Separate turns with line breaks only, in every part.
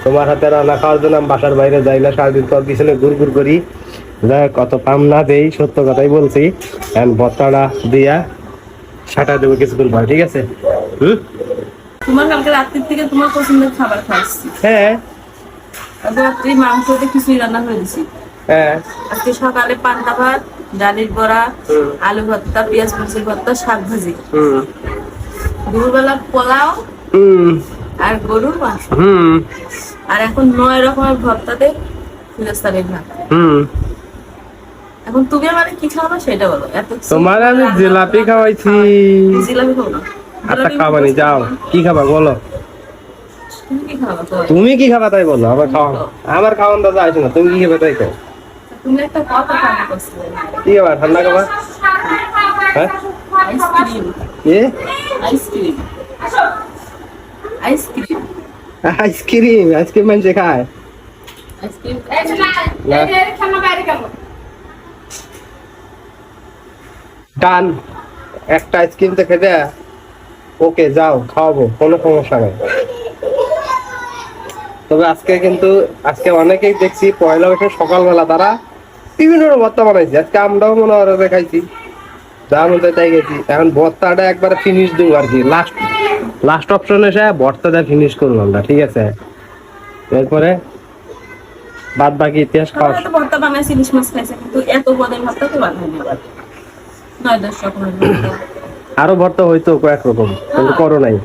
তোমার হাতে রান্না খাওয়ার জন্য আমি বাসার বাইরে যাই না, সারাদিন তোর পিছনে ঘুর করি। যাই কত পাম না দেই, সত্য কথাই বলছি। এখন ভর্তাটা দিয়া সাটা দেবো কিছুক্ষণ পরে, ঠিক আছে?
তোমার কালকে রাত্রির থেকে তোমার পছন্দের খাবার খাচ্ছি।
হ্যাঁ
রাত্রি মাংসতে কিছুই রান্না করে দিছি।
হ্যাঁ।
আজকে সকালে পান্তা ভাত, ডালের বড়া, আলু ভর্তা, পেঁয়াজ মরিচের ভর্তা, শাক ভাজি। দুপুরবেলা পোলাও আর গরুর মাংস। আর এখন 9 রকমের ভর্তাতে ফিরস্তারের ভাত। এখন তুমি আমারে কি খাওয়াবে সেটা বলো।
তোমার আমি জিলাপি খাওয়াইছি।
জিলাপি খাবো না।
আচ্ছা খাবানি, যাও কি খাবা বলো?
তুমি কি খাওয়া?
তুমি কি খাবা তাই বলো। আমার খাওয়া, আমার খাওয়ান দাদা আসে না। তুমি কি খাবে তাই খাও।
তুমি একটা কথা ঠান্ডা করছিলে।
কি খাবা? ঠান্ডা খাবা? হ্যাঁ
আইসক্রিম।
এ
আইসক্রিম। আইসক্রিম।
আইসক্রিম? আইসক্রিম মানুষে খায়?
আইসক্রিম
ডান, একটা আইসক্রিম তো খেতে। ওকে যাও, খাওয়াবো, কোনো সমস্যা নাই। তবে আজকে অনেকেই দেখছি পয়লা বৈশাখ সকালবেলা তারা বিভিন্ন ভর্তা বানাইছে। আজকে আমরাও মনে হয় খাইছি, যা মনে তাই গেছি। এখন ভর্তাটা একবারে ফিনিশ দেবো আর কি, লাস্ট অপশন এসে ভর্তাটা ফিনিশ করবো আমরা, ঠিক আছে? এরপরে বাদ বাকি ইতিহাস খাওয়া।
ভর্তা বানাইছি, ইলিশ মাছ খাইছে, কিন্তু এত পদের ভর্তা তো বানাইনি। 9-10 রকমের ভর্তা।
আরো ভর্তা হইতো কয়েক রকম, কিন্তু করো নাই,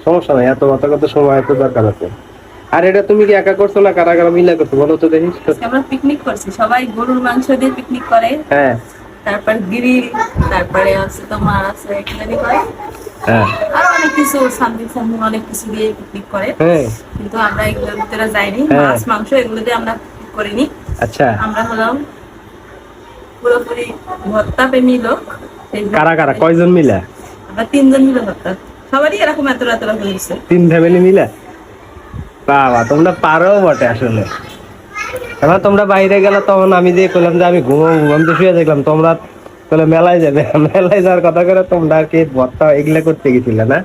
সমস্যা নাই। এত ভর্তা করতে সময় একটু দরকার আছে। আর এটা তুমি কি একা করছো না কারা কারা মিলে করছো বলো তো দেখি।
আমরা পিকনিক করছি, সবাই গরুর মাংস দিয়ে পিকনিক করে।
হ্যাঁ।
তারপর গ্রিল, তারপরে আছে তোমার আছে কি করে।
হ্যাঁ।
আর অনেক কিছু সামথিং অনেক কিছু দিয়ে পিকনিক করে।
হ্যাঁ।
কিন্তু আমরা এগুলোর ভিতরে যাইনি। মাছ মাংস এগুলো দিয়ে আমরা পিকনিক করিনি।
আচ্ছা।
আমরা হলাম পুরোপুরি ভর্তা প্রেমী লোক।
কারা কারা কয়জন মিলে?
আমরা 3 জন মিলে ভর্তা। সবারই এরকম এত হয়েছে।
3 ফ্যামিলি মিলে? বাবা তোমরা পারো বটে আসলে। এবার তোমরা বাইরে গেলে তখন আমি যে বললাম যে আমি ঘুমতে শুয়ে দেখলাম তোমরা বলে মেলায় যাবে। মেলায় যাওয়ার কথা করে তোমরা আর কি ভর্তা এগুলা করতে গেছিলে না?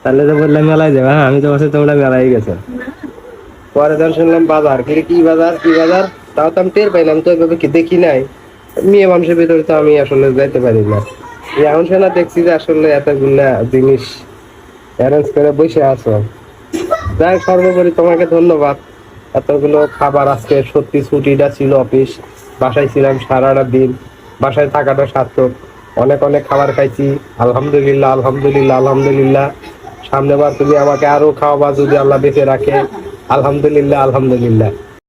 তাহলে তো বললাম মেলায় যাবে। হ্যাঁ আমি তো বলছি তোমরা মেলায় গেছো। পরে যখন শুনলাম বাজার, কি বাজার কি বাজার, তাও তো আমি টের পাইলাম, তো এভাবে কি দেখি নাই। মেয়ে মানুষের ভিতরে তো আমি আসলে যাইতে পারি না। এখন শোনা দেখছি যে আসলে এতগুলা জিনিস অ্যারেঞ্জ করে বসে আছো। যাই সর্বোপরি তোমাকে ধন্যবাদ। এতগুলো খাবার আজকে সত্যি ছুটিটা ছিল, অফিস বাসায় ছিলাম সারাটা দিন, বাসায় থাকাটা সার্থক। অনেক অনেক খাবার খাইছি, আলহামদুলিল্লাহ আলহামদুলিল্লাহ আলহামদুলিল্লাহ। সামনেবার তুমি আমাকে আরো খাওয়াবা যদি আল্লাহ বেঁচে রাখে, আলহামদুলিল্লাহ আলহামদুলিল্লাহ।